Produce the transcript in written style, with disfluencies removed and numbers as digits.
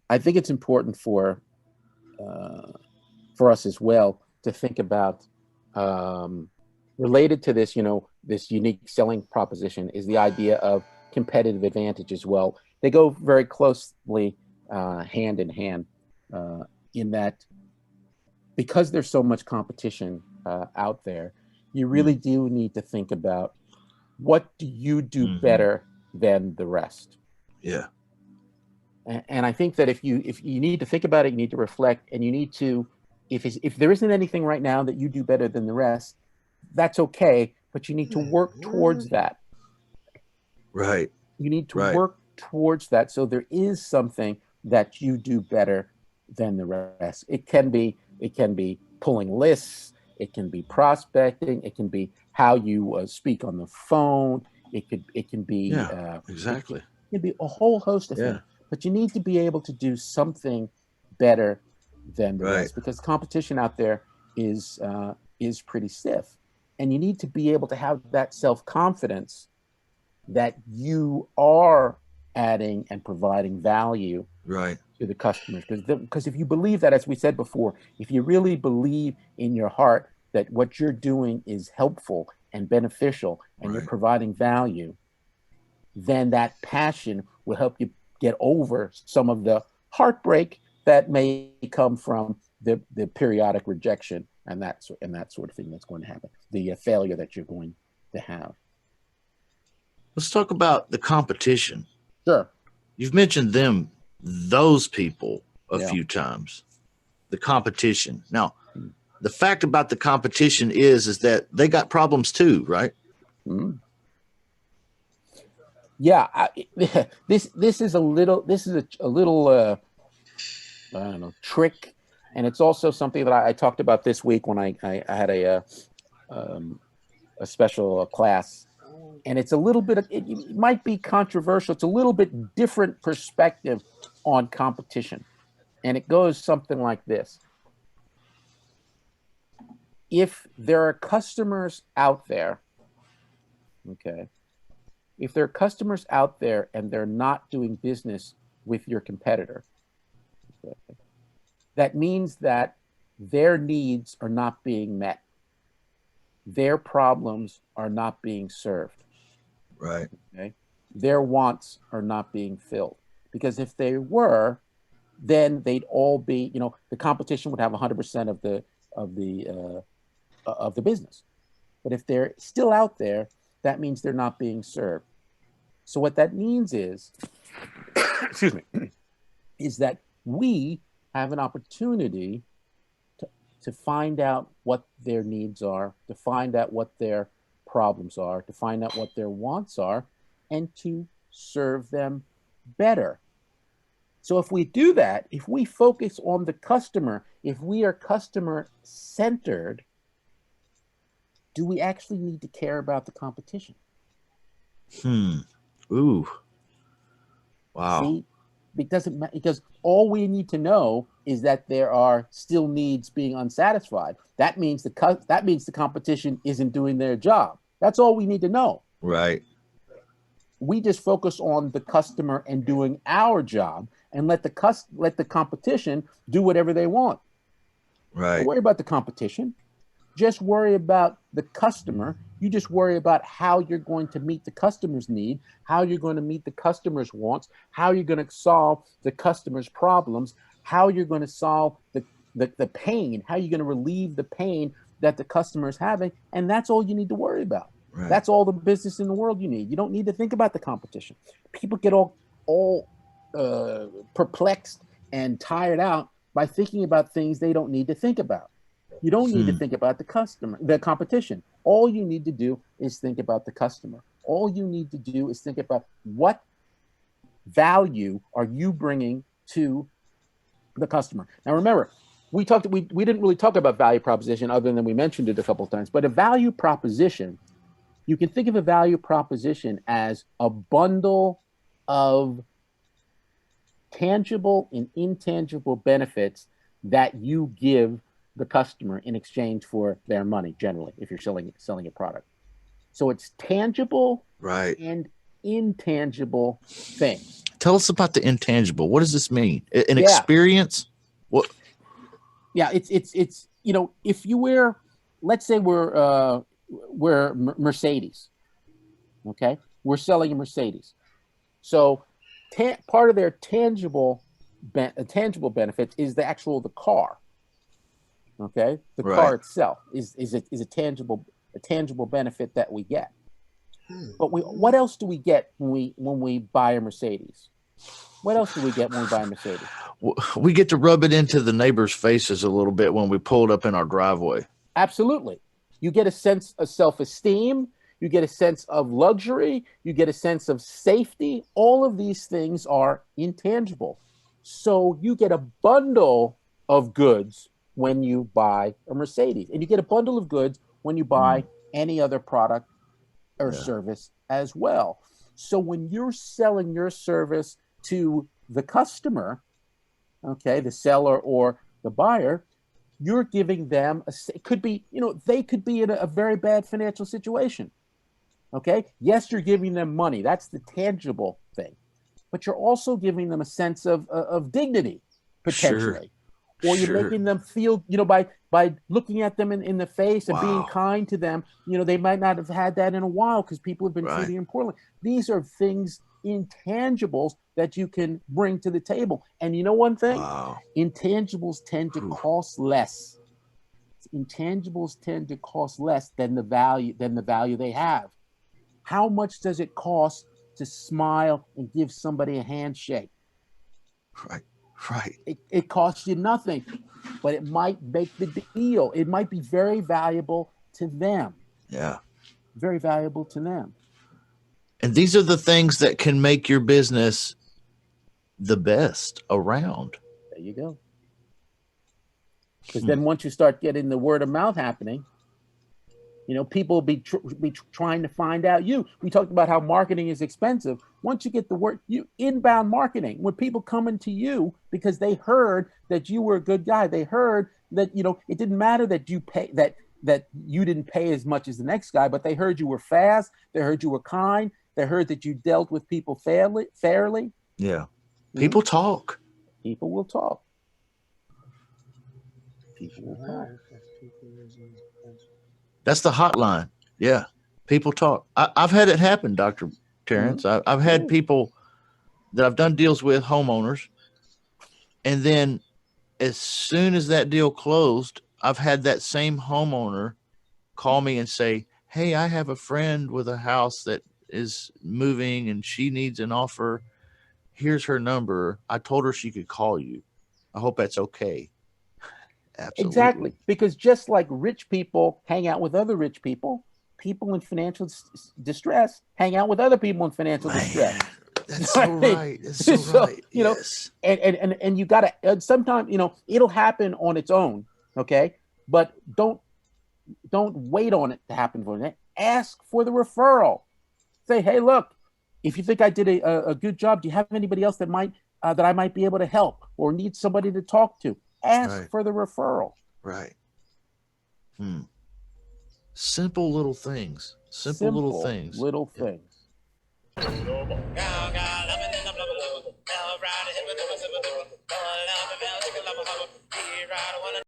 I think it's important for us as well to think about, related to this, this unique selling proposition is the idea of competitive advantage as well. They go very closely hand in hand, in that because there's so much competition out there, you really do need to think about what do you do better than the rest. Yeah. And I think that if you need to think about it, you need to reflect, and you need to, if there isn't anything right now that you do better than the rest, that's okay, but you need to work towards that. Right. You need to work towards that, so there is something that you do better than the rest. It can be pulling lists, it can be prospecting, it can be how you speak on the phone, it can be exactly. It can be a whole host of things. But you need to be able to do something better than the rest, because competition out there is pretty stiff, and you need to be able to have that self-confidence that you are adding and providing value to the customers. Because if you believe that, as we said before, if you really believe in your heart that what you're doing is helpful and beneficial and you're providing value, then that passion will help you get over some of the heartbreak that may come from the periodic rejection and that sort of thing that's going to happen, the failure that you're going to have. Let's talk about the competition. Sure. You've mentioned those people a few times. The competition. Now, the fact about the competition is that they got problems too, right? Mm-hmm. Yeah, this is a little I don't know, trick, and it's also something that I talked about this week when I had a special class, and it's a little bit, it might be controversial. It's a little bit different perspective on competition, and it goes something like this: if there are customers out there, okay. If there are customers out there and they're not doing business with your competitor, okay, that means that their needs are not being met. Their problems are not being served. Right. Okay? Their wants are not being filled. Because if they were, then they'd all be, the competition would have 100% of the business. But if they're still out there, that means they're not being served. So what that means is, excuse me, is that we have an opportunity to find out what their needs are, to find out what their problems are, to find out what their wants are, and to serve them better. So if we do that, if we focus on the customer, if we are customer-centered, do we actually need to care about the competition? Ooh. Wow. See, because all we need to know is that there are still needs being unsatisfied. That means the competition isn't doing their job. That's all we need to know. Right. We just focus on the customer and doing our job, and let the competition do whatever they want. Right. Don't worry about the competition. Just worry about the customer. You just worry about how you're going to meet the customer's need, how you're going to meet the customer's wants, how you're going to solve the customer's problems, how you're going to solve the pain, how you're going to relieve the pain that the customer is having. And that's all you need to worry about. Right. That's all the business in the world you need. You don't need to think about the competition. People get all perplexed and tired out by thinking about things they don't need to think about. You don't need to think about the competition. All you need to do is think about the customer. All you need to do is think about what value are you bringing to the customer. Now, remember, we didn't really talk about value proposition other than we mentioned it a couple of times, but a value proposition, you can think of a value proposition as a bundle of tangible and intangible benefits that you give the customer in exchange for their money, generally, if you're selling a product. So it's tangible Right. and intangible things. Tell us about the intangible. What does this mean? An Yeah. experience? What? Yeah, it's if you wear, let's say we're Mercedes, okay? We're selling a Mercedes. So part of their tangible benefits is the car. Okay, the car itself is a tangible benefit that we get. But what else do we get when we buy a Mercedes? What else do we get when we buy a Mercedes? We get to rub it into the neighbors' faces a little bit when we pulled up in our driveway. Absolutely. You get a sense of self-esteem. You get a sense of luxury. You get a sense of safety. All of these things are intangible. So you get a bundle of goods when you buy a Mercedes, and you get a bundle of goods when you buy any other product or service as well. So when you're selling your service to the customer, okay, the seller or the buyer, you're giving them it could be, they could be in a very bad financial situation. Okay. Yes, you're giving them money. That's the tangible thing. But you're also giving them a sense of dignity, potentially. Or you're making them feel, by looking at them in the face and being kind to them, they might not have had that in a while because people have been treating them poorly. These are things, intangibles, that you can bring to the table. And you know one thing? Intangibles tend to cost less. Intangibles tend to cost less than the value they have. How much does it cost to smile and give somebody a handshake? Right. It costs you nothing, but it might make the deal. It might be very valuable to them. Yeah. Very valuable to them. And these are the things that can make your business the best around. There you go. Because then once you start getting the word of mouth happening, people will be trying to find out you. We talked about how marketing is expensive. Once you get the word, inbound marketing, when people coming to you because they heard that you were a good guy, they heard that it didn't matter that you pay that you didn't pay as much as the next guy, but they heard you were fast, they heard you were kind, they heard that you dealt with people fairly. Yeah, people talk. People will talk. People will talk. That's the hotline. Yeah. People talk. I've had it happen, Dr. Terrence. I've had people that I've done deals with, homeowners. And then as soon as that deal closed, I've had that same homeowner call me and say, hey, I have a friend with a house that is moving and she needs an offer. Here's her number. I told her she could call you. I hope that's okay. Absolutely. Exactly. Because just like rich people hang out with other rich people, people in financial distress hang out with other people in financial distress. That's so right. That's so right. Yes. And you got to sometimes, it'll happen on its own. Okay. But don't wait on it to happen for it. Ask for the referral. Say, hey, look, if you think I did a good job, do you have anybody else that I might be able to help or need somebody to talk to? Ask for the referral. Right. Simple little things. Simple little things. Little things.